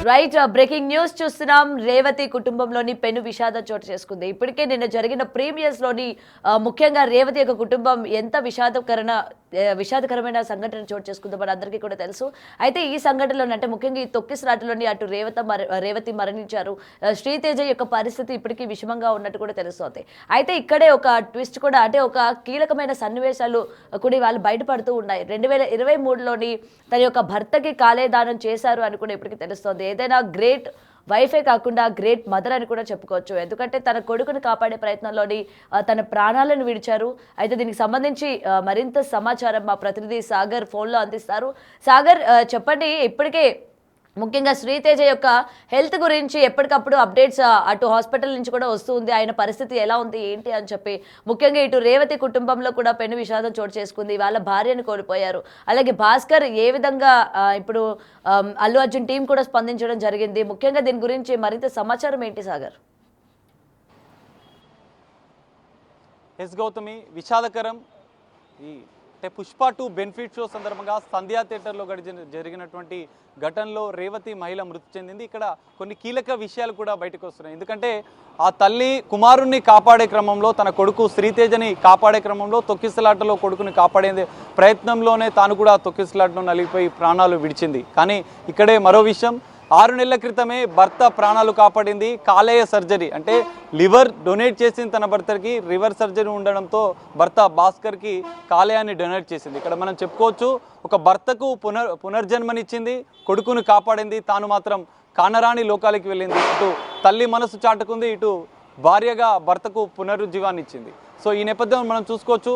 Right breaking news చూస్తున్నాం. రేవతి కుటుంబంలోని పెను విషాదం చోటు చేసుకుంది. ఇప్పటికే నిన్న జరిగిన ప్రీమియర్స్ లోని ముఖ్యంగా రేవతి యొక్క కుటుంబం ఎంత విషాదకరమైన సంఘటన చోటు చేసుకుందో మన అందరికీ కూడా తెలుసు. అయితే ఈ సంఘటనలో అంటే ముఖ్యంగా ఈ తొక్కిసలాటలోని అటు రేవతి మరణించారు. శ్రీతేజ యొక్క పరిస్థితి ఇప్పటికీ విషమంగా ఉన్నట్టు కూడా తెలుస్తోంది. అయితే ఇక్కడే ఒక ట్విస్ట్ కూడా, అంటే ఒక కీలకమైన సన్నివేశాలు కూడా వాళ్ళు బయటపడుతూ ఉన్నాయి. 2023లోని తన యొక్క భర్తకి కాలేదానం చేశారు అని కూడా ఇప్పటికీ తెలుస్తోంది. ఏదైనా గ్రేట్ వైఫే కాకుండా గ్రేట్ మదర్ అని కూడా చెప్పుకోవచ్చు. ఎందుకంటే తన కొడుకుని కాపాడే ప్రయత్నంలోని తన ప్రాణాలను విడిచారు. అయితే దీనికి సంబంధించి మరింత సమాచారం మా ప్రతినిధి సాగర్ ఫోన్లో అందిస్తారు. సాగర్, చెప్పండి, ఇప్పటికే ముఖ్యంగా శ్రీతేజ యొక్క హెల్త్ గురించి ఎప్పటికప్పుడు అప్డేట్స్ అటు హాస్పిటల్ నుంచి కూడా వస్తూ ఉంది. ఆయన పరిస్థితి ఎలా ఉంది ఏంటి అని చెప్పి ముఖ్యంగా ఇటు రేవతి కుటుంబంలో కూడా పెను విషాదం చోటు చేసుకుంది. వాళ్ళ భార్యను కోల్పోయారు. అలాగే భాస్కర్ ఏ విధంగా ఇప్పుడు అల్లు అర్జున్ టీం కూడా స్పందించడం జరిగింది. ముఖ్యంగా దీని గురించి మరింత సమాచారం ఏంటి సాగర్? ఎస్ గౌతమి, విషాదకరం. అంటే పుష్ప 2 బెనిఫిట్ షో సందర్భంగా సంధ్యా థియేటర్లో జరిగినటువంటి ఘటనలో రేవతి మహిళ మృతి చెందింది. ఇక్కడ కొన్ని కీలక విషయాలు కూడా బయటకు వస్తున్నాయి. ఎందుకంటే ఆ తల్లి కుమారుణ్ణి కాపాడే క్రమంలో, తన కొడుకు శ్రీతేజని కాపాడే క్రమంలో తొక్కిసలాటలో కొడుకుని కాపాడే ప్రయత్నంలోనే తాను కూడా తొక్కిసలాటలో నలిగిపోయి ప్రాణాలు విడిచింది. కానీ ఇక్కడే మరో విషయం, 6 నెలల క్రితమే భర్త ప్రాణాలు కాపాడింది. కాలేయ సర్జరీ, అంటే లివర్ డొనేట్ చేసింది తన భర్తకి. లివర్ సర్జరీ ఉండడంతో భర్త భాస్కర్కి కాలేయాన్ని డొనేట్ చేసింది. ఇక్కడ మనం చెప్పుకోవచ్చు, ఒక భర్తకు పునర్జన్మనిచ్చింది, కొడుకును కాపాడింది, తాను మాత్రం కానరాని లోకాలకి వెళ్ళింది. ఇటు తల్లి మనసు చాటుకుంది, ఇటు భార్యగా భర్తకు పునరుజ్జీవాన్ని ఇచ్చింది. సో ఈ నేపథ్యంలో మనం చూసుకోవచ్చు,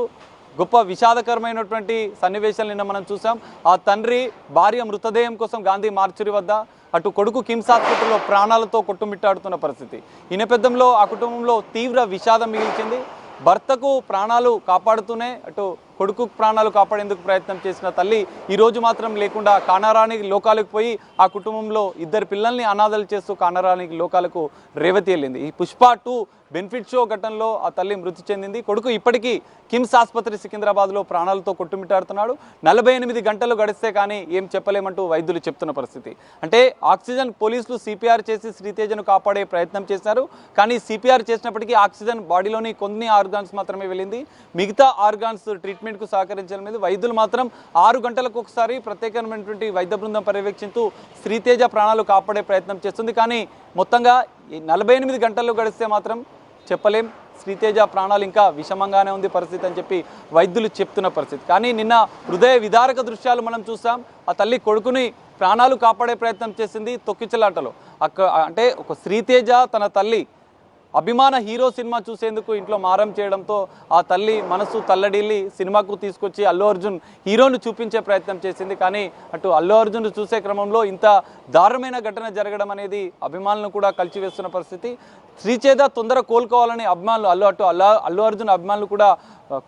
గొప్ప విషాదకరమైనటువంటి సన్నివేశాలు నిన్న మనం చూసాం. ఆ తండ్రి భార్య మృతదేహం కోసం గాంధీ మార్చురి వద్ద, అటు కొడుకు కిమ్స్ ఆసుపత్రిలో ప్రాణాలతో కొట్టుమిట్టాడుతున్న పరిస్థితి. ఈ నేపథ్యంలో ఆ కుటుంబంలో తీవ్ర విషాదం మిగిల్చింది. భర్తకు ప్రాణాలు కాపాడుతూనే అటు కొడుకు ప్రాణాలు కాపాడేందుకు ప్రయత్నం చేసిన తల్లి ఈరోజు మాత్రం లేకుండా కానరాని లోకాలకు పోయి ఆ కుటుంబంలో 2 పిల్లల్ని అనాథలు చేస్తూ కానరాని లోకాలకు రేవతి వెళ్ళింది. ఈ పుష్ప 2 బెనిఫిట్ షో ఘటనలో ఆ తల్లి మృతి చెందింది. కొడుకు ఇప్పటికీ కిమ్స్ ఆసుపత్రి సికింద్రాబాద్లో ప్రాణాలతో కొట్టుమిట్టాడుతున్నాడు. 48 గంటలు గడిస్తే కానీ ఏం చెప్పలేమంటూ వైద్యులు చెప్తున్న పరిస్థితి. అంటే ఆక్సిజన్ పోలీసులు సిపిఆర్ చేసి శ్రీతేజను కాపాడే ప్రయత్నం చేశారు. కానీ సిపిఆర్ చేసినప్పటికీ ఆక్సిజన్ బాడీలోని కొన్ని ఆర్గాన్స్ మాత్రమే వెళ్ళింది. మిగతా ఆర్గాన్స్ ట్రీట్మెంట్కు సహకరించడం లేదు. వైద్యులు మాత్రం 6 గంటలకు ఒకసారి ప్రత్యేకమైనటువంటి వైద్య బృందం పర్యవేక్షిస్తూ శ్రీతేజ ప్రాణాలు కాపాడే ప్రయత్నం చేస్తుంది. కానీ మొత్తంగా 48 గంటలు గడిస్తే మాత్రం చెప్పలేం, శ్రీతేజ ప్రాణాలు ఇంకా విషమంగానే ఉంది పరిస్థితి అని చెప్పి వైద్యులు చెప్తున్న పరిస్థితి. కానీ నిన్న హృదయ విదారక దృశ్యాలు మనం చూసాం. ఆ తల్లి కొడుకుని ప్రాణాలు కాపాడే ప్రయత్నం చేసింది తొక్కిచలాటలో. అంటే ఒక శ్రీతేజ తన తల్లి అభిమాన హీరో సినిమా చూసేందుకు ఇంట్లో మారం చేయడంతో ఆ తల్లి మనసు తల్లడిల్లి సినిమాకు తీసుకొచ్చి అల్లు అర్జున్ హీరోను చూపించే ప్రయత్నం చేసింది. కానీ అటు అల్లు అర్జున్ చూసే క్రమంలో ఇంత దారుణమైన ఘటన జరగడం అనేది అభిమానులను కూడా కలిచివేస్తున్న పరిస్థితి. శ్రీతేజ తొందర కోలుకోవాలని అభిమానులు అల్లు అర్జున్ అభిమానులు కూడా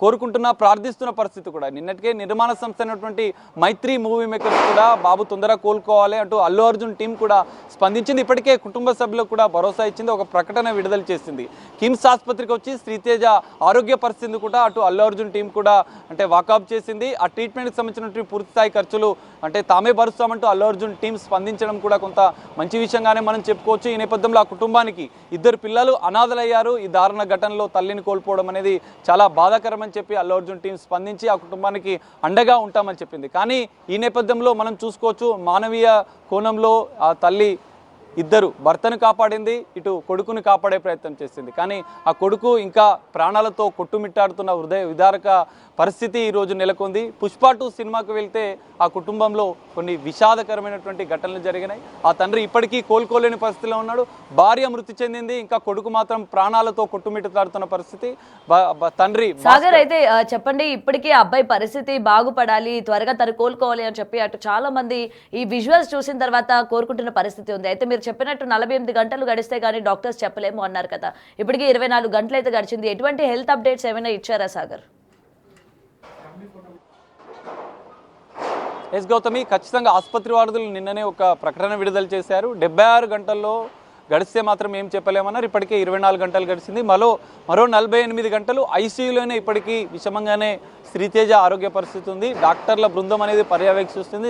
కోరుకుంటున్నా, ప్రార్థిస్తున్న పరిస్థితి కూడా. నిన్నటికే నిర్మాణ సంస్థ అయినటువంటి మైత్రి మూవీ మేకర్స్ కూడా బాబు తొందరగా కోలుకోవాలి అంటూ అల్లు అర్జున్ టీం కూడా స్పందించింది. ఇప్పటికే కుటుంబ సభ్యులకు కూడా భరోసా ఇచ్చింది, ఒక ప్రకటన విడుదల చేసింది. కిమ్స్ ఆసుపత్రికి వచ్చి శ్రీతేజ ఆరోగ్య పరిస్థితి కూడా అటు అల్లు అర్జున్ టీం కూడా అంటే వాకప్ చేసింది. ఆ ట్రీట్మెంట్కి సంబంధించినటువంటి పూర్తి స్థాయి ఖర్చులు అంటే తామే భరుస్తామంటూ అల్లు అర్జున్ టీం స్పందించడం కూడా కొంత మంచి విషయంగానే మనం చెప్పుకోవచ్చు. ఈ నేపథ్యంలో ఆ కుటుంబానికి 2 పిల్లలు అనాథలయ్యారు. ఈ దారుణ ఘటనలో తల్లిని కోల్పోవడం అనేది చాలా బాధాకరమని చెప్పి అల్లు అర్జున్ టీం స్పందించి ఆ కుటుంబానికి అండగా ఉంటామని చెప్పింది. కానీ ఈ నేపథ్యంలో మనం చూసుకోవచ్చు, మానవీయ కోణంలో ఆ తల్లి 2 భర్తను కాపాడింది, ఇటు కొడుకుని కాపాడే ప్రయత్నం చేసింది. కానీ ఆ కొడుకు ఇంకా ప్రాణాలతో కొట్టుమిట్టాడుతున్న హృదయ విదారక పరిస్థితి ఈరోజు నెలకొంది. పుష్ప 2 సినిమాకు వెళ్తే ఆ కుటుంబంలో కొన్ని విషాదకరమైనటువంటి ఘటనలు జరిగినాయి. ఆ తండ్రి ఇప్పటికీ కోలుకోలేని పరిస్థితిలో ఉన్నాడు. భార్య మృతి చెందింది, ఇంకా కొడుకు మాత్రం ప్రాణాలతో కొట్టుమిట్టాడుతున్న పరిస్థితి. తండ్రి సాగర్, అయితే చెప్పండి, ఇప్పటికీ అబ్బాయి పరిస్థితి బాగుపడాలి, త్వరగా తను కోలుకోవాలి అని చెప్పి అటు చాలా మంది ఈ విజువల్స్ చూసిన తర్వాత కోరుకుంటున్న పరిస్థితి ఉంది. అయితే మీరు చెప్పినట్టు 48 గంటలు గడిస్తే కానీ డాక్టర్స్ చెప్పలేము అన్నారు కదా, ఇప్పటికీ 24 గంటలు అయితే గడిచింది. ఎటువంటి హెల్త్ అప్డేట్స్ ఏమైనా ఇచ్చారా సాగర్? ఎస్ గౌతమి, ఖచ్చితంగా ఆసుపత్రి వార్డులు నిన్ననే ఒక ప్రకటన విడుదల చేశారు. 76 గంటల్లో గడిస్తే మాత్రం ఏం చెప్పలేమన్నారు. ఇప్పటికే 24 గంటలు గడిచింది. మరో 48 గంటలు ఐసీయూలోనే ఇప్పటికీ విషమంగానే శ్రీతేజ ఆరోగ్య పరిస్థితి ఉంది. డాక్టర్ల బృందం అనేది పర్యవేక్షిస్తుంది.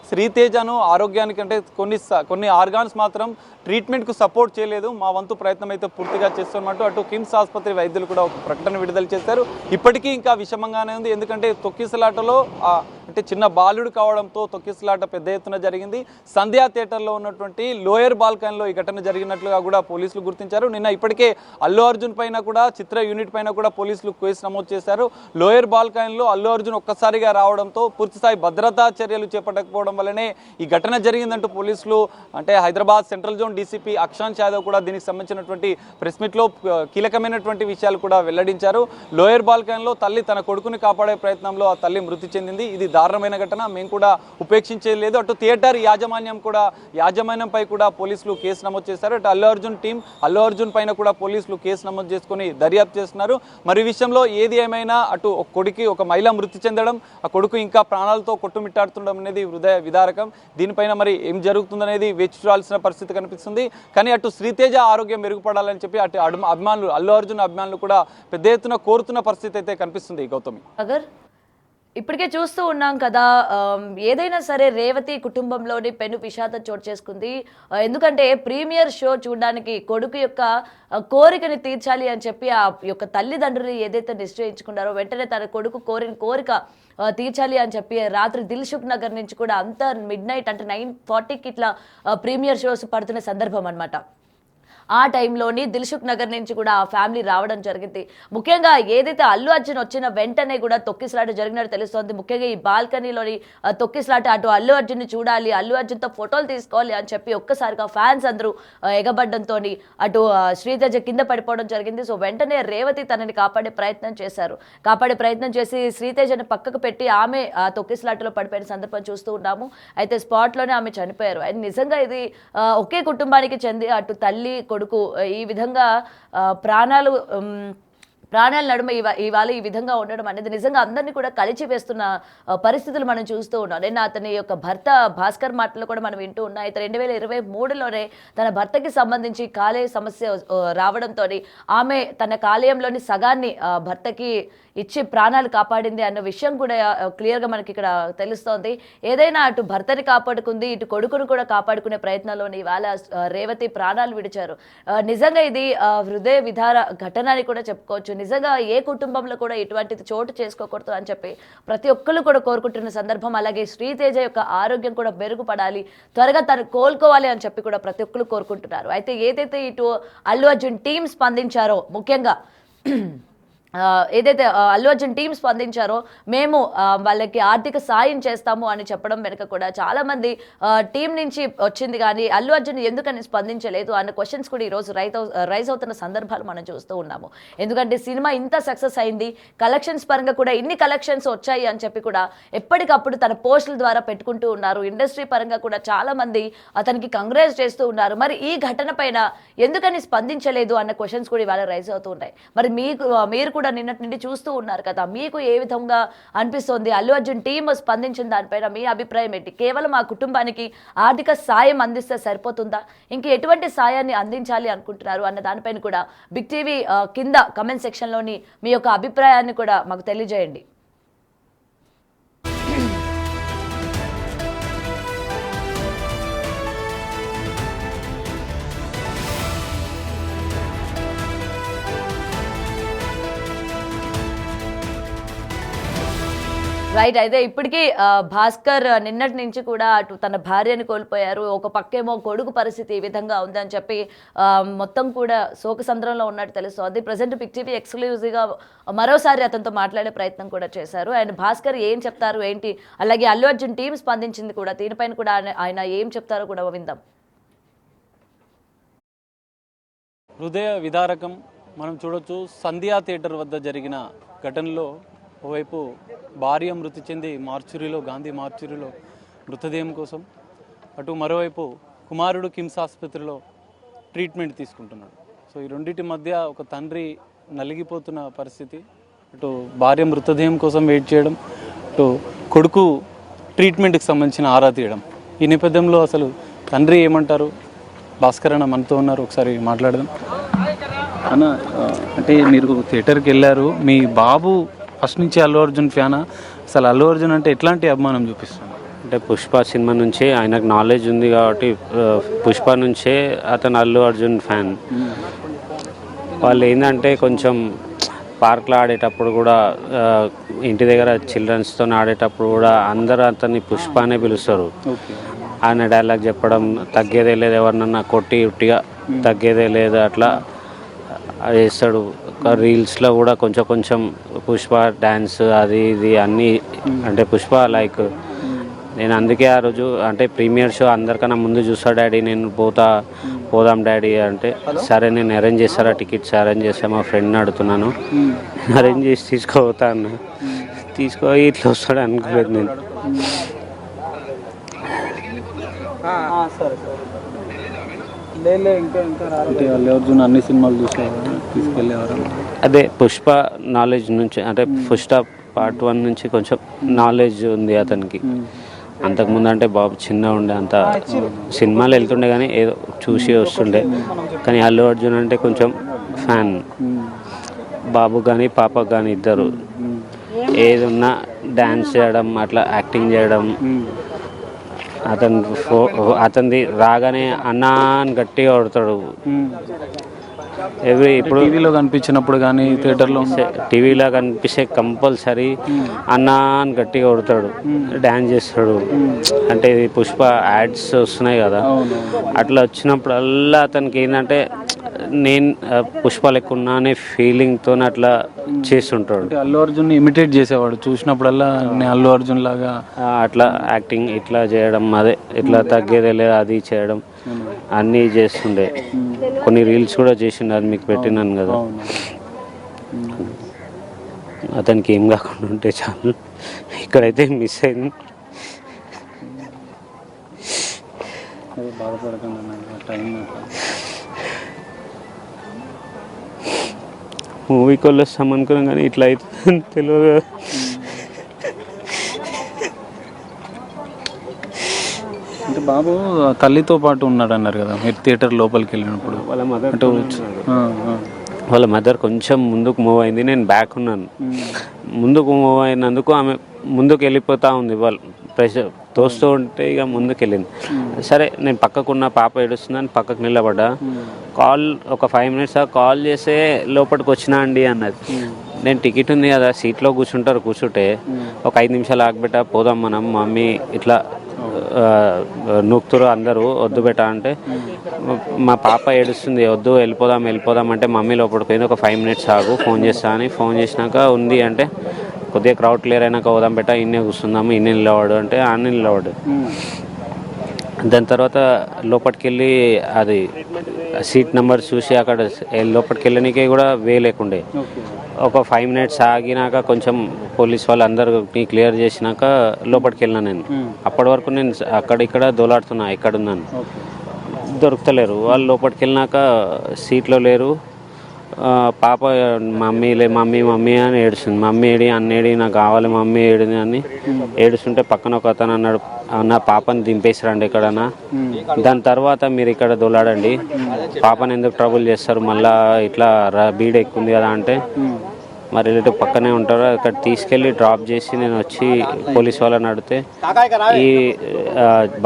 శ్రీతేజను ఆరోగ్యానికి అంటే కొన్ని ఆర్గాన్స్ మాత్రం ట్రీట్మెంట్కు సపోర్ట్ చేయలేదు. మా వంతు ప్రయత్నం అయితే పూర్తిగా చేస్తున్నట్టు అటు కిమ్స్ ఆసుపత్రి వైద్యులు కూడా ఒక ప్రకటన విడుదల చేశారు. ఇప్పటికీ ఇంకా విషమంగానే ఉంది. ఎందుకంటే తొక్కిసలాటలో అంటే చిన్న బాలుడు కావడంతో తొక్కిసలాట పెద్ద ఎత్తున జరిగింది. సంధ్యా థియేటర్లో ఉన్నటువంటి లోయర్ బాల్కనీలో ఈ ఘటన జరిగినట్లుగా కూడా పోలీసులు గుర్తించారు. నిన్న ఇప్పటికే అల్లు అర్జున్ పైన కూడా చిత్ర యూనిట్ పైన కూడా పోలీసులు కేసు నమోదు చేశారు. లోయర్ బాల్కనీలో అల్లు అర్జున్ ఒక్కసారిగా రావడంతో పూర్తిస్థాయి భద్రతా చర్యలు చేపట్టకపోవడం వల్లనే ఈ ఘటన జరిగిందంటూ పోలీసులు అంటే Hyderabad central zone DCP Akshant Yadav కూడా దీనికి సంబంధించినటువంటి ప్రెస్ మీట్లో కీలకమైనటువంటి విషయాలు కూడా వెల్లడించారు. లోయర్ బాల్కనీలో తల్లి తన కొడుకుని కాపాడే ప్రయత్నంలో ఆ తల్లి మృతి చెందింది. ఇది దారుణమైన ఘటన, మేము కూడా ఉపేక్షించేది లేదు. అటు థియేటర్ యాజమాన్యంపై కూడా పోలీసులు కేసు నమోదు చేశారు. అటు అల్లు అర్జున్ పైన కూడా పోలీసులు కేసు నమోదు చేసుకుని దర్యాప్తు చేస్తున్నారు. మరి విషయంలో ఏది ఏమైనా అటు ఒక మహిళ మృతి చెందడం, ఆ కొడుకు ఇంకా ప్రాణాలతో కొట్టుమిట్టాడుతుండడం అనేది హృదయ విదారకం. దీనిపైన మరి ఏం జరుగుతుందనేది వేచి చూడాల్సిన పరిస్థితి కనిపిస్తుంది. కానీ అటు శ్రీతేజ ఆరోగ్యం మెరుగుపడాలని చెప్పి అటు అభిమానులు అల్లు అర్జున్ అభిమానులు కూడా పెద్ద ఎత్తున కోరుతున్న పరిస్థితి అయితే కనిపిస్తుంది. గౌతమి, ఇప్పటికే చూస్తూ ఉన్నాం కదా, ఏదైనా సరే రేవతి కుటుంబంలోని పెను విషాదం చోటు చేసుకుంది. ఎందుకంటే ప్రీమియర్ షో చూడడానికి కొడుకు యొక్క కోరికని తీర్చాలి అని చెప్పి ఆ యొక్క తల్లిదండ్రులు ఏదైతే నిశ్చయించుకున్నారో వెంటనే తన కొడుకు కోరిక తీర్చాలి అని చెప్పి రాత్రి దిల్సుఖ్ నగర్ నుంచి కూడా అంతా మిడ్-నైట్ అంటే 9:40కి ఇట్లా ప్రీమియర్ షోస్ పడుతున్న సందర్భం అనమాట. ఆ టైంలోని దిల్సుఖ్ నగర్ నుంచి కూడా ఆ ఫ్యామిలీ రావడం జరిగింది. ముఖ్యంగా ఏదైతే అల్లు అర్జున్ వచ్చిన వెంటనే కూడా తొక్కిసలాట జరిగినట్టు తెలుస్తోంది. ముఖ్యంగా ఈ బాల్కనీలోని తొక్కిసలాట అటు అల్లు అర్జున్ని చూడాలి, అల్లు అర్జున్తో ఫోటోలు తీసుకోవాలి అని చెప్పి ఒక్కసారిగా ఫ్యాన్స్ అందరూ ఎగబడ్డంతో అటు శ్రీతేజ కింద పడిపోవడం జరిగింది. సో వెంటనే రేవతి తనని కాపాడే ప్రయత్నం చేసి శ్రీతేజని పక్కకు పెట్టి ఆమె ఆ తొక్కిసలాటలో పడిపోయిన సందర్భం చూస్తూ ఉన్నాము. అయితే స్పాట్లోనే ఆమె చనిపోయారు. అండ్ నిజంగా ఇది ఒకే కుటుంబానికి చెంది అటు తల్లి కొడుకు ఈ విధంగా ప్రాణాల నడుమ ఇవాళ ఈ విధంగా ఉండడం అనేది నిజంగా అందరినీ కూడా కలిచివేస్తున్న పరిస్థితులు మనం చూస్తూ ఉన్నాం. నేను అతని యొక్క భర్త భాస్కర్ మాటలు కూడా మనం వింటూ ఉన్నాం. అయితే 2023లోనే తన భర్తకి సంబంధించి కాలేయ సమస్య రావడంతో ఆమె తన కాలేయంలోని సగాన్ని భర్తకి ఇచ్చి ప్రాణాలు కాపాడింది అన్న విషయం కూడా క్లియర్గా మనకి ఇక్కడ తెలుస్తోంది. ఏదైనా అటు భర్తని కాపాడుకుంది, ఇటు కొడుకును కూడా కాపాడుకునే ప్రయత్నంలోని ఇవాళ రేవతి ప్రాణాలు విడిచారు. నిజంగా ఇది హృదయ విదార ఘటన అని కూడా చెప్పుకోవచ్చు. నిజంగా ఏ కుటుంబంలో కూడా ఇటువంటిది చోటు చేసుకోకూడదు అని చెప్పి ప్రతి ఒక్కరు కూడా కోరుకుంటున్న సందర్భం. అలాగే శ్రీతేజ యొక్క ఆరోగ్యం కూడా మెరుగుపడాలి, త్వరగా తను కోలుకోవాలి అని చెప్పి కూడా ప్రతి ఒక్కరు కోరుకుంటున్నారు. అయితే ఏదైతే ఇటు అల్లు అర్జున్ టీం స్పందించారో, ముఖ్యంగా ఏదైతే అల్లు అర్జున్ టీం స్పందించారో మేము వాళ్ళకి ఆర్థిక సాయం చేస్తాము అని చెప్పడం వెనుక కూడా చాలామంది టీం నుంచి వచ్చింది, కానీ అల్లు అర్జున్ ఎందుకని స్పందించలేదు అన్న క్వశ్చన్స్ కూడా ఈరోజు రైజ్ అవుతున్న సందర్భాలు మనం చూస్తూ ఉన్నాము. ఎందుకంటే సినిమా ఇంత సక్సెస్ అయింది, కలెక్షన్స్ పరంగా కూడా ఇన్ని కలెక్షన్స్ వచ్చాయి అని చెప్పి కూడా ఎప్పటికప్పుడు తన పోస్టుల ద్వారా పెట్టుకుంటూ ఉన్నారు. ఇండస్ట్రీ పరంగా కూడా చాలామంది అతనికి కంగ్రాట్స్ చేస్తూ ఉన్నారు. మరి ఈ ఘటన పైన ఎందుకని స్పందించలేదు అన్న క్వశ్చన్స్ కూడా ఇవాళ రైజ్ అవుతూ ఉన్నాయి. మరి మీరు కూడా నిన్నటి నుండి చూస్తూ ఉన్నారు కదా, మీకు ఏ విధంగా అనిపిస్తోంది? అల్లు అర్జున్ టీం స్పందించిన దానిపైన మీ అభిప్రాయం ఏంటి? కేవలం ఆ కుటుంబానికి ఆర్థిక సాయం అందిస్తే సరిపోతుందా, ఇంక ఎటువంటి సాయాన్ని అందించాలి అనుకుంటున్నారు అన్న దానిపైన కూడా బిగ్ టీవీ కింద కమెంట్ సెక్షన్లోని మీ యొక్క అభిప్రాయాన్ని కూడా మాకు తెలియజేయండి. రైట్. అయితే ఇప్పటికీ భాస్కర్ నిన్నటి నుంచి కూడా అటు తన భార్యని కోల్పోయారు. ఒక పక్కేమో కొడుకు పరిస్థితి ఈ విధంగా ఉందని చెప్పి మొత్తం కూడా శోకసంద్రంలో ఉన్నట్టు తెలుస్తుంది. ప్రజెంట్ బిగ్ టీవీ ఎక్స్క్లూజివ్గా మరోసారి అతనితో మాట్లాడే ప్రయత్నం కూడా చేశారు. అండ్ భాస్కర్ ఏం చెప్తారు ఏంటి, అలాగే అల్లు అర్జున్ టీం స్పందించింది కూడా, దీనిపైన కూడా ఆయన ఏం చెప్తారో కూడా విందాం. హృదయ విదారకం. మనం చూడొచ్చు, సంధ్యా థియేటర్ వద్ద జరిగిన ఘటనలో ఓవైపు భార్య మృతి చెంది గాంధీ మార్చురీలో మృతదేహం కోసం, అటు మరోవైపు కుమారుడు కిమ్స్ ఆసుపత్రిలో ట్రీట్మెంట్ తీసుకుంటున్నాడు. సో ఈ రెండింటి మధ్య ఒక తండ్రి నలిగిపోతున్న పరిస్థితి. అటు భార్య మృతదేహం కోసం వెయిట్ చేయడం, అటు కొడుకు ట్రీట్మెంట్కి సంబంధించిన ఆరా తీయడం. ఈ నేపథ్యంలో అసలు తండ్రి ఏమంటారు, భాస్కర్ అన్న మనతో ఉన్నారు, ఒకసారి మాట్లాడదాం అన్న. అంటే మీరు థియేటర్కి వెళ్ళారు, మీ బాబు ఫస్ట్ నుంచి అల్లు అర్జున్ ఫ్యానా? అసలు అల్లు అర్జున్ అంటే ఎట్లాంటి అభిమానం చూపిస్తున్నారు? అంటే పుష్ప సినిమా నుంచి ఆయనకు నాలెడ్జ్ ఉంది కాబట్టి పుష్ప నుంచే అతను అల్లు అర్జున్ ఫ్యాన్. వాళ్ళు ఏంటంటే కొంచెం పార్క్లో ఆడేటప్పుడు కూడా ఇంటి దగ్గర చిల్డ్రన్స్తో ఆడేటప్పుడు కూడా అందరూ అతన్ని పుష్ప అనే పిలుస్తారు. ఆయన డైలాగ్ చెప్పడం, తగ్గేదే లేదు, ఎవరినన్నా కొట్టి ఉట్టిగా తగ్గేదే లేదు అట్లా చేస్తాడు. రీల్స్లో కూడా కొంచెం కొంచెం పుష్ప డ్యాన్స్ అది ఇది అన్నీ, అంటే పుష్ప లైక్ నేను అందుకే ఆ రోజు అంటే ప్రీమియర్ షో అందరికన్నా ముందు చూస్తా డాడీ, నేను పోదాం డాడీ అంటే, సరే నేను అరేంజ్ చేస్తారా టికెట్స్ అరేంజ్ చేస్తా, మా ఫ్రెండ్ని అడుగుతున్నాను, అరేంజ్ చేసి తీసుకోపోతా అన్న. తీసుకోయి ఇట్లా వస్తాడు అనుకోలేదు నేను. అంటే అల్లు అర్జున్ అన్ని సినిమాలు తీసుకెళ్ళేవారు. అదే పుష్ప నాలెడ్జ్ నుంచి, అంటే పుష్ప పార్ట్ 1 నుంచి కొంచెం నాలెడ్జ్ ఉంది అతనికి. అంతకుముందు అంటే బాబు చిన్న ఉండే, అంత సినిమాలు వెళ్తుండే కానీ ఏదో చూసి వస్తుండే. కానీ అల్లు అర్జున్ అంటే కొంచెం ఫ్యాన్, బాబు కానీ పాప కానీ ఇద్దరు. ఏది ఉన్నా డ్యాన్స్ చేయడం, అట్లా యాక్టింగ్ చేయడం. అతనిది రాగానే అన్నా అని గట్టిగా కొడతాడు. ఇప్పుడు టీవీలో కనిపించినప్పుడు కానీ టీవీలో కనిపిస్తే కంపల్సరీ అన్నా అని గట్టిగా కొడతాడు, డ్యాన్స్ చేస్తాడు. అంటే ఇది పుష్ప యాడ్స్ వస్తున్నాయి కదా, అట్లా వచ్చినప్పుడల్లా అతనికి ఏంటంటే నేను పుష్ప లెక్క ఉన్నా అనే ఫీలింగ్తో అట్లా చేస్తుంటాడు. అల్లు అర్జున్ ఇమిటేట్ చేసేవాడు, చూసినప్పుడల్లా నేను అల్లు అర్జున్ లాగా అట్లా యాక్టింగ్ ఇట్లా చేయడం, అదే ఇట్లా తగ్గేదే లేదు అది చేయడం అన్నీ చేస్తుండే. కొన్ని రీల్స్ కూడా చేసిండే, అది మీకు పెట్టినాను కదా. అతనికి ఏం కాకుండా ఉంటే చాలు. ఇక్కడైతే మిస్ అయింది. మూవీకి వెళ్ళొస్తాం అనుకున్నాం కానీ ఇట్లా అవుతుందని తెలియదు. అంటే బాబు తల్లితో పాటు ఉన్నాడు అన్నారు కదా మీరు థియేటర్ లోపలికి వెళ్ళినప్పుడు? వాళ్ళ మదర్ కొంచెం ముందుకు మూవ్ అయింది, నేను బ్యాక్ ఉన్నాను. ముందుకు మూవ్ అయినందుకు ఆమె ముందుకు వెళ్ళిపోతూ ఉంది, వాళ్ళు ప్రెషర్ తోస్తూ ఉంటే ఇక ముందుకు వెళ్ళింది. సరే నేను పక్కకున్న పాప ఏడుస్తుందని పక్కకు నిలబడ్డా. ఒక 5 minutes కాల్ చేస్తే లోపలికి వచ్చినా అండి అన్నది. నేను టికెట్ ఉంది కదా, సీట్లో కూర్చుంటే ఒక 5 నిమిషాలు ఆగబెట్ట, పోదాం మనం, మమ్మీ ఇట్లా నూకుతురు అందరూ, వద్దు బెట్ట అంటే మా పాప ఏడుస్తుంది, వద్దు వెళ్ళిపోదాం అంటే మమ్మీ లోపలికి పోయింది. ఒక 5 minutes ఆగు, ఫోన్ చేస్తా అని. ఫోన్ చేసినాక ఉంది అంటే కొద్దిగా క్రౌడ్ క్లియర్ అయినాక పోదాం బెట్ట, ఇన్నే కూర్చుందాము, ఇన్నే నిలవాడు అంటే ఆన్నే నిలవాడు. దాని తర్వాత లోపలికి వెళ్ళి అది సీట్ నెంబర్ చూసి అక్కడ లోపలికి వెళ్ళడానికి కూడా లేకుండే. ఒక 5 minutes ఆగినాక కొంచెం పోలీస్ వాళ్ళు అందరినీ క్లియర్ చేసినాక లోపలికి వెళ్ళినా నేను. అప్పటి వరకు నేను అక్కడిక్కడ దోలాడుతున్నా, ఎక్కడున్నాను దొరుకుతలేరు. వాళ్ళు లోపలికి వెళ్ళినాక సీట్లో లేరు. పాప మమ్మీ అని ఏడుస్తుంది. మమ్మీ ఏడి అన్నేడి, నాకు కావాలి మమ్మీ ఏడిని అని ఏడుస్తుంటే పక్కన ఒక అతను అన్నాడు, నా పాపని దింపేసిరండి ఎక్కడన్నా, దాని తర్వాత మీరు ఇక్కడ దొలాడండి, పాపని ఎందుకు ట్రబుల్ చేస్తారు, మళ్ళీ ఇట్లా బీడ్ ఎక్కుంది కదా అంటే మా రిలేటివ్ పక్కనే ఉంటారు, అక్కడ తీసుకెళ్ళి డ్రాప్ చేసి నేను వచ్చి పోలీస్ వాళ్ళని అడిగితే ఈ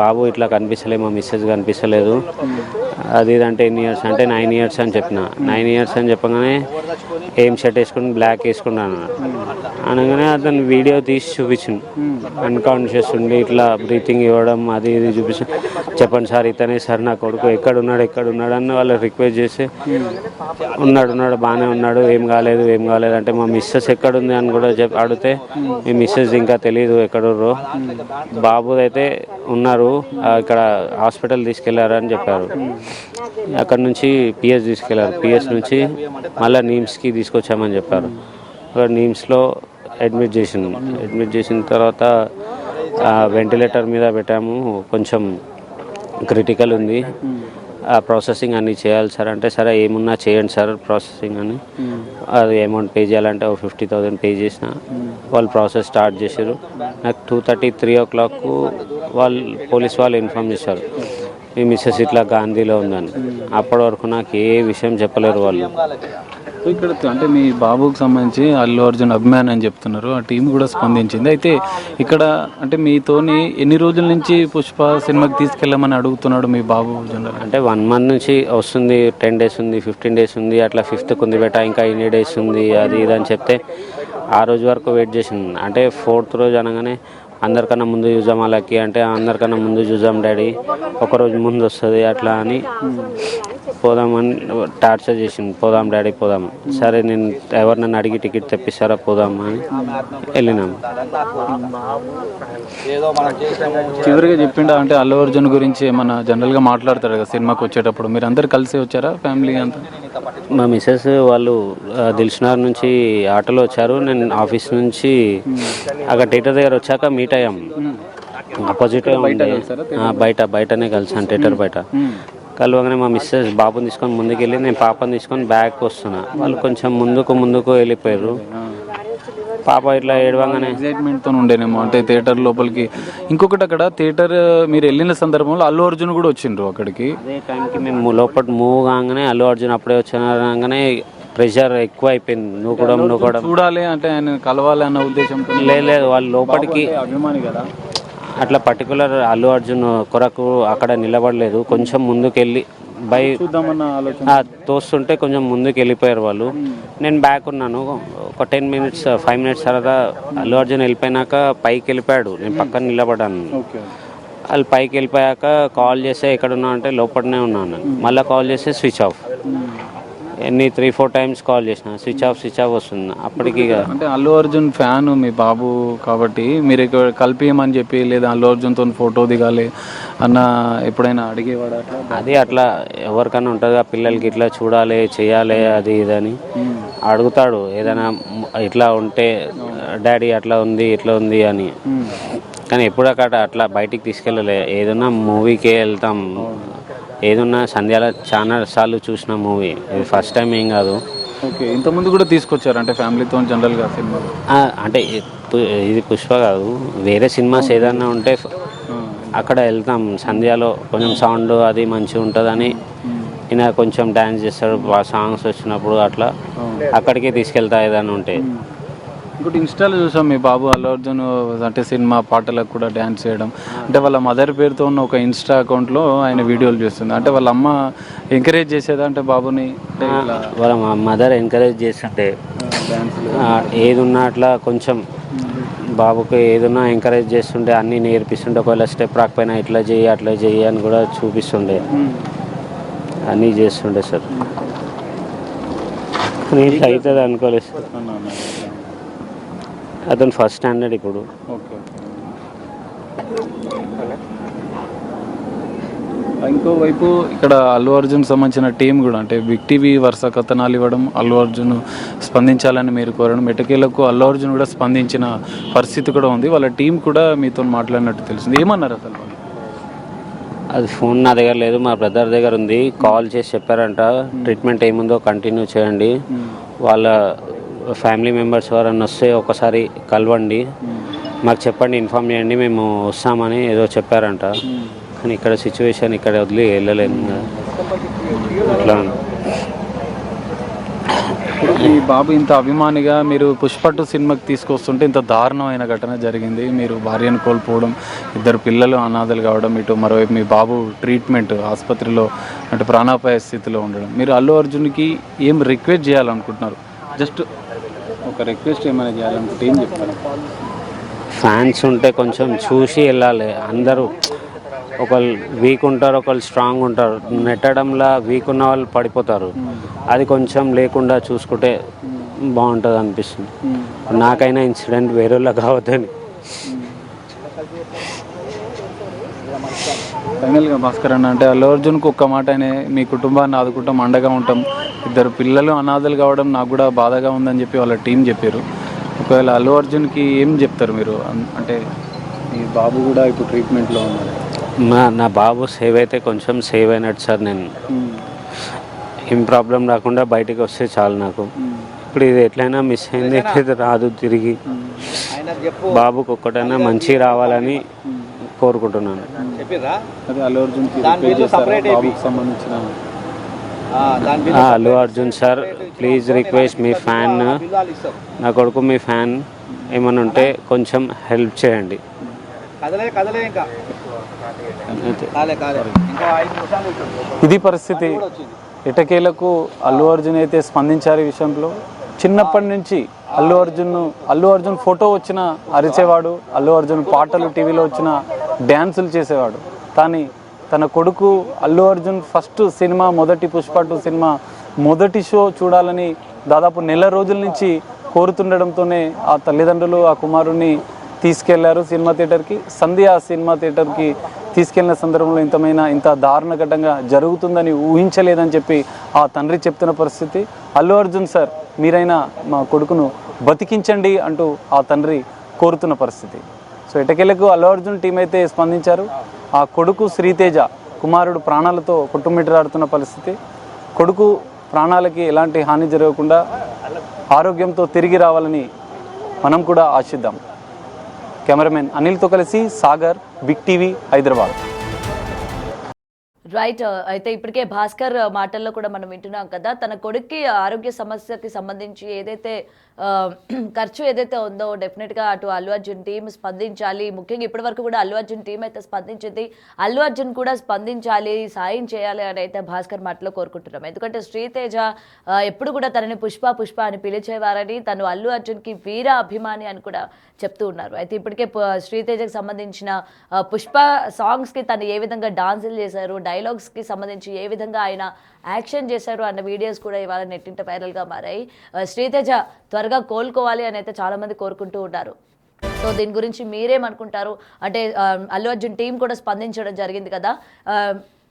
బాబు ఇట్లా కనిపిస్తలేదు, మా మిస్సెస్ కనిపిస్తలేదు, అది ఇదంటే 10 years అంటే 9 years అని చెప్పిన. 9 years అని చెప్పగానే ఏం షర్ట్ వేసుకుని బ్లాక్ వేసుకున్నాను అనగానే అతను వీడియో తీసి చూపించింది. అన్కాన్షియస్ ఉండి ఇట్లా బ్రీతింగ్ ఇవ్వడం అది ఇది చూపించి, చెప్పండి సార్ ఇతనే సార్ నా కొడుకు, ఎక్కడున్నాడు అని వాళ్ళు రిక్వెస్ట్ చేసి, ఉన్నాడు బాగానే ఉన్నాడు, ఏం కాలేదు అంటే మా మిస్సెస్ ఎక్కడుంది అని కూడా అడిగితే మీ మిస్సెస్ ఇంకా తెలియదు ఎక్కడుర్రో, బాబు అయితే ఉన్నారు ఇక్కడ హాస్పిటల్ తీసుకెళ్లారు అని చెప్పారు. అక్కడ నుంచి పిఎస్ తీసుకెళ్లారు, పిఎస్ నుంచి మళ్ళీ నీమ్స్కి తీసుకొచ్చామని చెప్పారు. అక్కడ నీమ్స్లో అడ్మిట్ చేసిన తర్వాత వెంటిలేటర్ మీద పెట్టాము, కొంచెం క్రిటికల్ ఉంది, ప్రాసెసింగ్ అన్నీ చేయాలి సార్ అంటే, సరే ఏమున్నా చేయండి సార్ ప్రాసెసింగ్ అని. అది అమౌంట్ పే చేయాలంటే 50,000 పే చేసిన. వాళ్ళు ప్రాసెస్ స్టార్ట్ చేశారు. నాకు 2:30, 3 o'clock వాళ్ళు పోలీస్ వాళ్ళు ఇన్ఫామ్ చేశారు, మీ మిస్సెస్ ఇట్లా గాంధీలో ఉందని. అప్పటి వరకు నాకు ఏ విషయం చెప్పలేరు వాళ్ళు. సో ఇక్కడ అంటే మీ బాబుకి సంబంధించి అల్లు అర్జున్ అభిమాని అని చెప్తున్నారు, ఆ టీం కూడా స్పందించింది. అయితే ఇక్కడ అంటే మీతోని ఎన్ని రోజుల నుంచి పుష్ప సినిమాకి తీసుకెళ్ళమని అడుగుతున్నాడు మీ బాబు జనరల్? అంటే 1 month నుంచి వస్తుంది, 10 days ఉంది, 15 days ఉంది, అట్లా 5th ఉంది బెట, ఇంకా ఇన్ని డేస్ ఉంది, అది ఇది అని చెప్తే ఆ రోజు వరకు వెయిట్ చేసింది. అంటే 4th రోజు అనగానే అందరికన్నా ముందు చూద్దాం వాళ్ళకి అంటే, అందరికన్నా ముందు చూద్దాం డాడీ, ఒకరోజు ముందు వస్తుంది అట్లా అని పోదామని టార్చర్ చేసింది. పోదాం డాడీ పోదాం. సరే నేను ఎవరినైనా అడిగి టికెట్ తెప్పిస్తారా పోదాం అని వెళ్ళినాము. చివరిగా చెప్పిండా అంటే అల్లు అర్జున్ గురించి ఏమన్నా జనరల్గా మాట్లాడతారు కదా సినిమాకి వచ్చేటప్పుడు, మీరు అందరు కలిసి వచ్చారా ఫ్యామిలీ అంతా? మా మిస్సెస్ వాళ్ళు దిల్సుఖ్నగర్ నుంచి ఆటోలో వచ్చారు, నేను ఆఫీస్ నుంచి అక్కడ థియేటర్ దగ్గర వచ్చాక మీట్ అయ్యాం. ఆపోజిట్గా ఉండే బయటనే కలిసాను, థియేటర్ బయట. కలవగానే మా మిస్సెస్ బాబుని తీసుకొని ముందుకెళ్ళి నేను పాపని తీసుకొని బ్యాక్ వస్తున్నా. వాళ్ళు కొంచెం ముందుకు వెళ్ళిపోయారు. పాప ఇట్లా ఏడవంగానే ఎగ్జైట్మెంట్తో ఉండేనేమో అంటే థియేటర్ లోపలికి. ఇంకొకటి అక్కడ థియేటర్ మీరు వెళ్ళిన సందర్భంలో అల్లు అర్జున్ కూడా వచ్చిండ్రు అక్కడికి. అదే టైంకి మేము లోపల మూవ్ కాగానే అల్లు అర్జున్ అప్పుడే వచ్చాగానే ప్రెషర్ ఎక్కువ అయిపోయింది. నువ్వు కూడా చూడాలి అంటే ఆయన కలవాలి అన్న ఉద్దేశంతో లేదు, వాళ్ళు లోపలికి అభిమాని కదా, అట్లా పర్టికులర్ అల్లు అర్జున్ కొరకు అక్కడ నిలబడలేదు. కొంచెం ముందుకెళ్ళి చూద్దామన్న ఆలోచన తోస్తుంటే కొంచెం ముందుకు వెళ్ళిపోయారు వాళ్ళు. నేను బ్యాక్ ఉన్నాను. ఒక 10 minutes 5 minutes తర్వాత అల్లు అర్జున్ వెళ్ళిపోయినాక పైకి వెళ్ళిపోయాడు, నేను పక్కన నిలబడ్డాను. వాళ్ళు పైకి వెళ్ళిపోయాక కాల్ చేస్తే ఎక్కడున్నా అంటే లోపలనే ఉన్నాను. మళ్ళీ కాల్ చేస్తే స్విచ్ ఆఫ్. ఎన్ని 3-4 times కాల్ చేసిన స్విచ్ ఆఫ్ వస్తుంది. అప్పటికి అంటే అల్లు అర్జున్ ఫ్యాన్ మీ బాబు కాబట్టి మీరు ఇక్కడ కలిపియమని చెప్పి లేదా అల్లు అర్జున్తో ఫోటో దిగాలి అన్న ఎప్పుడైనా అడిగేవాడు? అట్లా ఎవరికైనా ఉంటుంది ఆ పిల్లలకి ఇట్లా చూడాలి చేయాలి అది ఇదని అడుగుతాడు. ఏదైనా ఇట్లా ఉంటే డాడీ అట్లా ఉంది ఇట్లా ఉంది అని. కానీ ఎప్పుడు అట్లా బయటికి తీసుకెళ్ళలే. ఏదైనా మూవీకే వెళ్తాం, ఏదన్నా సంధ్యాల చాలా సార్లు చూసిన మూవీ, ఇది ఫస్ట్ టైం ఏం కాదు. ఓకే, ఇంతకుముందు కూడా తీసుకొచ్చారు అంటే ఫ్యామిలీతో జనరల్గా సినిమా? అంటే ఇది పుష్ప కాదు, వేరే సినిమాస్ ఏదన్నా ఉంటే అక్కడ వెళ్తాం. సంధ్యాలో కొంచెం సౌండ్ అది మంచిగా ఉంటుందని ఈయన కొంచెం డ్యాన్స్ చేస్తాడు, సాంగ్స్ వచ్చినప్పుడు అట్లా అక్కడికే తీసుకెళ్తా ఏదైనా ఉంటే. ఇంకోటి ఇన్స్టాలో చూసాం మీ బాబు అల్లు అర్జున్ అంటే సినిమా పాటలకు కూడా డ్యాన్స్ చేయడం. అంటే వాళ్ళ మదర్ పేరుతో ఉన్న ఒక ఇన్స్టా అకౌంట్లో ఆయన వీడియోలు చేస్తుంది. అంటే వాళ్ళ అమ్మ ఎంకరేజ్ చేసేదా అంటే బాబుని? వాళ్ళ మదర్ ఎంకరేజ్ చేస్తుంటే ఏది ఉన్నా అట్లా కొంచెం బాబుకి ఏదన్నా ఎంకరేజ్ చేస్తుంటే అన్నీ నేర్పిస్తుంటే, ఒకవేళ స్టెప్ రాకపోయినా ఇట్లా చేయి అట్లా చేయి అని కూడా చూపిస్తుండే, అన్నీ చేస్తుండే సార్. నేను అవుతుంది అనుకోలేదు సార్. అతను ఫస్ట్ స్టాండర్డ్ ఇప్పుడు. ఓకే, ఇంకోవైపు ఇక్కడ అల్లు అర్జున్ సంబంధించిన టీం కూడా అంటే బిగ్ టీవీ వరుస కథనాలు ఇవ్వడం, అల్లు అర్జున్ స్పందించాలని మీరు కోరడం, ఎటకేలకు అల్లు అర్జున్ కూడా స్పందించిన పరిస్థితి కూడా ఉంది. వాళ్ళ టీం కూడా మీతో మాట్లాడినట్టు తెలిసింది. ఏమన్నారు అసలు వాళ్ళు? అది ఫోన్ నా దగ్గర లేదు, మా బ్రదర్ దగ్గర ఉంది. కాల్ చేసి చెప్పారంట ట్రీట్మెంట్ ఏముందో కంటిన్యూ చేయండి, వాళ్ళ ఫ్యామిలీ మెంబర్స్ ఎవరన్నా వస్తే ఒకసారి కలవండి, మాకు చెప్పండి, ఇన్ఫామ్ చేయండి, మేము వస్తామని ఏదో చెప్పారంట. కానీ ఇక్కడ సిచ్యువేషన్ ఇక్కడ వదిలి వెళ్ళలేము అట్లా. మీ బాబు ఇంత అభిమానిగా మీరు పుష్ప 2 సినిమాకి తీసుకొస్తుంటే ఇంత దారుణమైన ఘటన జరిగింది. మీరు భార్యను కోల్పోవడం, 2 పిల్లలు అనాథలు కావడం, ఇటు మరోవైపు మీ బాబు ట్రీట్మెంట్ ఆసుపత్రిలో అంటే ప్రాణాపాయ స్థితిలో ఉండడం. మీరు అల్లు అర్జున్కి ఏం రిక్వెస్ట్ చేయాలనుకుంటున్నారు? జస్ట్ ఒక రిక్వెస్ట్ ఏమైనా చేయాలనుకుంటే ఏం చెప్తారు? ఫ్యాన్స్ ఉంటే కొంచెం చూసి వెళ్ళాలి. అందరూ ఒకళ్ళు వీక్ ఉంటారు, ఒకళ్ళు స్ట్రాంగ్ ఉంటారు. నెట్టడంలో వీక్ ఉన్న వాళ్ళు పడిపోతారు. అది కొంచెం లేకుండా చూసుకుంటే బాగుంటుంది అనిపిస్తుంది. నాకైనా ఇన్సిడెంట్ వేరేలా కావద్దని. ఫైనల్గా భాస్కర్ అన్న అంటే అల్లు అర్జున్కి ఒక్క మాట, ఆయన మీ కుటుంబాన్ని ఆదుకుంటాం, అండగా ఉంటాం, 2 పిల్లలు అనాథలు కావడం నాకు కూడా బాధగా ఉందని చెప్పి వాళ్ళ టీం చెప్పారు. ఒకవేళ అల్లు అర్జున్కి ఏం చెప్తారు మీరు? అంటే మీ బాబు కూడా ఇప్పుడు ట్రీట్మెంట్లో ఉన్నారు. నా బాబు సేవ్ అయితే కొంచెం సేవ్ అయినట్టు సార్. నేను ఏం ప్రాబ్లం రాకుండా బయటికి వస్తే చాలు నాకు. ఇప్పుడు ఇది ఎట్లయినా మిస్ అయింది, రాదు తిరిగి. బాబుకి ఒక్కటైనా మంచి రావాలని కోరుకుంటున్నాను. అది అల్లు అర్జున్ బాబుకి సంబంధించిన Allu Arjun sir, please request, me fan, నా కొడుకు మీ ఫ్యాన్, ఏమైనా ఉంటే కొంచెం హెల్ప్ చేయండి. ఇది పరిస్థితి. ఎటకేలకు అల్లు అర్జున్ అయితే స్పందించారు ఈ విషయంలో. చిన్నప్పటి నుంచి అల్లు అర్జున్ ఫోటో వచ్చిన అరిచేవాడు, అల్లు అర్జున్ పాటలు టీవీలో వచ్చిన డ్యాన్సులు చేసేవాడు. కానీ తన కొడుకు అల్లు అర్జున్ ఫస్ట్ సినిమా, మొదటి పుష్ప 2 సినిమా మొదటి షో చూడాలని దాదాపు నెల రోజుల నుంచి కోరుతుండడంతోనే ఆ తల్లిదండ్రులు ఆ కుమారుణ్ణి తీసుకెళ్లారు సినిమా థియేటర్కి. సంధ్య సినిమా థియేటర్కి తీసుకెళ్లిన సందర్భంలో ఇంత దారుణఘటంగా జరుగుతుందని ఊహించలేదని చెప్పి ఆ తండ్రి చెప్తున్న పరిస్థితి. అల్లు అర్జున్ సార్, మీరైనా మా కొడుకును బతికించండి అంటూ ఆ తండ్రి కోరుతున్న పరిస్థితి. సో ఎటకెలకు అల్లు అర్జున్ టీం అయితే స్పందించారు. ఆ కొడుకు శ్రీతేజ, కుమారుడు ప్రాణాలతో కొట్టుమిట్టాడుతున్న పరిస్థితి. కొడుకు ప్రాణాలకి ఎలాంటి హాని జరగకుండా ఆరోగ్యంతో తిరిగి రావాలని మనం కూడా ఆశిద్దాం. కెమెరామెన్ అనిల్తో కలిసి Sagar, big TV, Hyderabad. Right. అయితే ఇప్పటికే భాస్కర్ మాటల్లో కూడా మనం వింటున్నాం కదా, తన కొడుక్కి ఆరోగ్య సమస్యకి సంబంధించి ఏదైతే ఖర్చు ఏదైతే ఉందో డెఫినెట్గా అటు అల్లు అర్జున్ టీం స్పందించాలి. ముఖ్యంగా ఇప్పటి వరకు కూడా అల్లు అర్జున్ టీం అయితే స్పందించింది. అల్లు అర్జున్ కూడా స్పందించాలి, సాయం చేయాలి అని అయితే భాస్కర్ మాటలో కోరుకుంటున్నాం. ఎందుకంటే శ్రీతేజ ఎప్పుడు కూడా తనని పుష్ప అని పిలిచేవారని, తను అల్లు అర్జున్కి వీర అభిమాని అని కూడా చెప్తూ ఉన్నారు. అయితే ఇప్పటికే శ్రీతేజకి సంబంధించిన పుష్ప సాంగ్స్కి తను ఏ విధంగా డాన్సులు చేశారు, డైలాగ్స్కి సంబంధించి ఏ విధంగా ఆయన యాక్షన్ చేశారు అన్న వీడియోస్ కూడా ఇవాళ నెట్టింట వైరల్గా మారాయి. శ్రీతేజ త్వరగా కోలుకోవాలి అని అయితే చాలామంది కోరుకుంటూ ఉన్నారు. సో దీని గురించి మీరేమనుకుంటారు? అంటే అల్లు అర్జున్ టీం కూడా స్పందించడం జరిగింది కదా,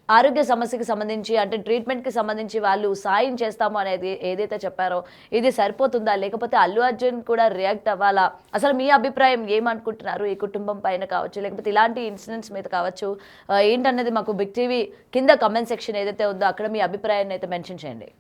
ఆరోగ్య సమస్యకి సంబంధించి అంటే ట్రీట్మెంట్కి సంబంధించి వాళ్ళు సాయం చేస్తాము అనేది ఏదైతే చెప్పారో ఇది సరిపోతుందా, లేకపోతే అల్లు అర్జున్ కూడా రియాక్ట్ అవ్వాలా? అసలు మీ అభిప్రాయం ఏమనుకుంటున్నారు ఈ కుటుంబం పైన కావచ్చు, లేకపోతే ఇలాంటి ఇన్సిడెంట్స్ మీద కావచ్చు, ఏంటన్నది మాకు బిగ్ టీవీ కింద కమెంట్ సెక్షన్ ఏదైతే ఉందో అక్కడ మీ అభిప్రాయాన్ని అయితే మెన్షన్ చేయండి.